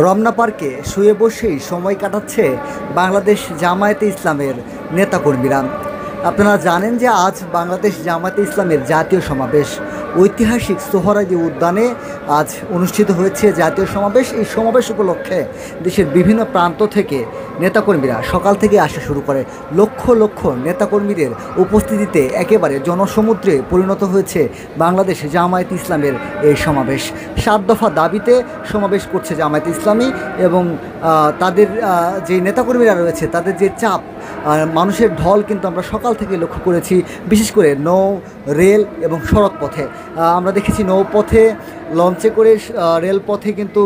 রমনা পার্কে শুয়ে বসেই সময় কাটাচ্ছে বাংলাদেশ জামায়াতে ইসলামের নেতাকর্মীরা। আপনারা জানেন যে আজ বাংলাদেশ জামায়াতে ইসলামের জাতীয় সমাবেশ ঐতিহাসিক সোহরাওয়ার্দী উদ্যানে আজ অনুষ্ঠিত হয়েছে জাতীয় সমাবেশ। এই সমাবেশ উপলক্ষে দেশের বিভিন্ন প্রান্ত থেকে নেতাকর্মীরা সকাল থেকে আসা শুরু করে। লক্ষ লক্ষ নেতাকর্মীদের উপস্থিতিতে একেবারে জনসমুদ্রে পরিণত হয়েছে বাংলাদেশ জামায়াত ইসলামের এই সমাবেশ। 7 দফা দাবিতে সমাবেশ করছে জামায়াত ইসলামী এবং তাদের যে নেতাকর্মীরা রয়েছে তাদের যে চাপ, মানুষের ঢল কিন্তু আমরা সকাল থেকে লক্ষ্য করেছি, বিশেষ করে নৌ, রেল এবং সড়ক পথে। আমরা দেখেছি নৌপথে, লঞ্চে করে, রেলপথে কিন্তু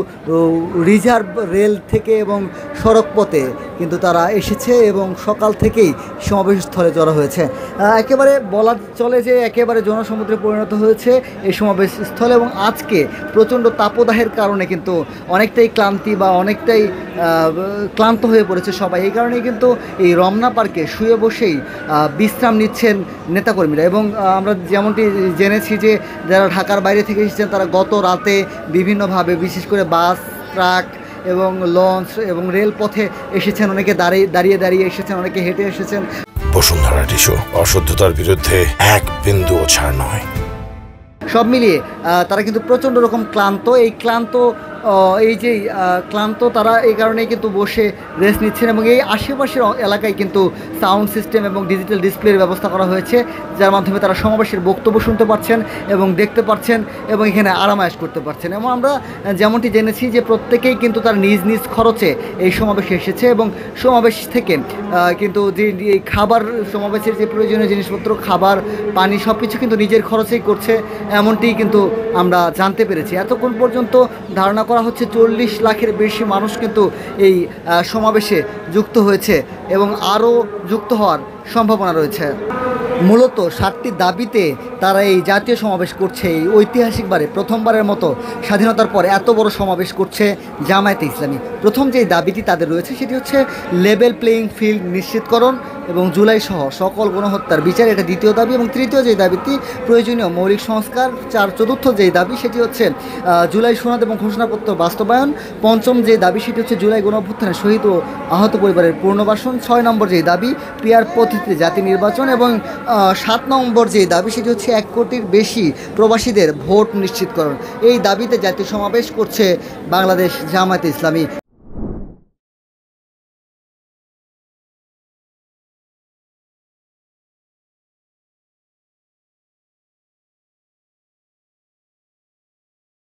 রিজার্ভ রেল থেকে এবং সড়ক পথে কিন্তু তারা এসেছে এবং সকাল থেকেই সমাবেশস্থলে জড়ো হয়েছে। একেবারে বলা চলে যে একেবারে জনসমুদ্রে পরিণত হয়েছে এই সমাবেশস্থলে। এবং আজকে প্রচণ্ড তাপদাহের কারণে কিন্তু অনেকটাই ক্লান্তি বা অনেকটাই ক্লান্ত হয়ে পড়েছে সবাই। এই কারণেই কিন্তু এই রমনা পার্কে শুয়ে বসেই বিশ্রাম নিচ্ছেন নেতাকর্মীরা। এবং আমরা যেমনটি জেনেছি যে যারা ঢাকার বাইরে থেকে এসেছেন তারা গত রাতে বিভিন্নভাবে, বিশেষ করে বাস, ট্রাক এবং লঞ্চ এবং রেলপথে এসেছেন। অনেকে দাঁড়িয়ে দাঁড়িয়ে এসেছেন, অনেকে হেঁটে এসেছেন। বসুন্ধরা টিস্যু, অশুদ্ধতার বিরুদ্ধে এক বিন্দুও ছাড় নয়। সব মিলিয়ে তারা কিন্তু প্রচণ্ড রকম ক্লান্ত। এই ক্লান্ত তারা এই কারণেই কিন্তু বসে রেস্ট নিচ্ছেন। এবং এই আশেপাশের এলাকায় কিন্তু সাউন্ড সিস্টেম এবং ডিজিটাল ডিসপ্লের ব্যবস্থা করা হয়েছে, যার মাধ্যমে তারা সমাবেশের বক্তব্য শুনতে পাচ্ছেন এবং দেখতে পাচ্ছেন এবং এখানে আরামায়েশ করতে পারছেন। এবং আমরা যেমনটি জেনেছি যে প্রত্যেকেই কিন্তু তার নিজ নিজ খরচে এই সমাবেশে এসেছে এবং সমাবেশ থেকে কিন্তু যে খাবার, সমাবেশের যে প্রয়োজনীয় জিনিসপত্র, খাবার, পানি সব কিছু কিন্তু নিজের খরচেই করছে, এমনটি কিন্তু আমরা জানতে পেরেছি। এতক্ষণ পর্যন্ত ধারণা করা হচ্ছে 40 লাখের বেশি মানুষ কিন্তু এই সমাবেশে যুক্ত হয়েছে এবং আরও যুক্ত হওয়ার সম্ভাবনা রয়েছে। মূলত 7টি দাবিতে তারা এই জাতীয় সমাবেশ করছে। এই ঐতিহাসিকবারে প্রথমবারের মতো স্বাধীনতার পর এত বড় সমাবেশ করছে জামায়াতে ইসলামী। প্রথম যেই দাবিটি তাদের রয়েছে সেটি হচ্ছে লেভেল প্লেয়িং ফিল্ড নিশ্চিতকরণ এবং জুলাই সহ সকল গণহত্যার বিচার, এটা দ্বিতীয় দাবি। এবং তৃতীয় যেই দাবিটি প্রয়োজনীয় মৌলিক সংস্কার। চতুর্থ যেই দাবি সেটি হচ্ছে জুলাই সনদ এবং ঘোষণাপত্র বাস্তবায়ন। পঞ্চম যে দাবি সেটি হচ্ছে জুলাই গণঅভ্যুত্থানে শহীদ ও আহত পরিবারের পুনর্বাসন। 6 নম্বর যেই দাবি পিআর পদ্ধতিতে জাতীয় নির্বাচন। এবং 7 নম্বর যে দাবি সেটি হচ্ছে 1 কোটির বেশি প্রবাসীদের ভোট নিশ্চিতকরণ। এই দাবিতে জাতীয় সমাবেশ করছে বাংলাদেশ জামায়াতে ইসলামী।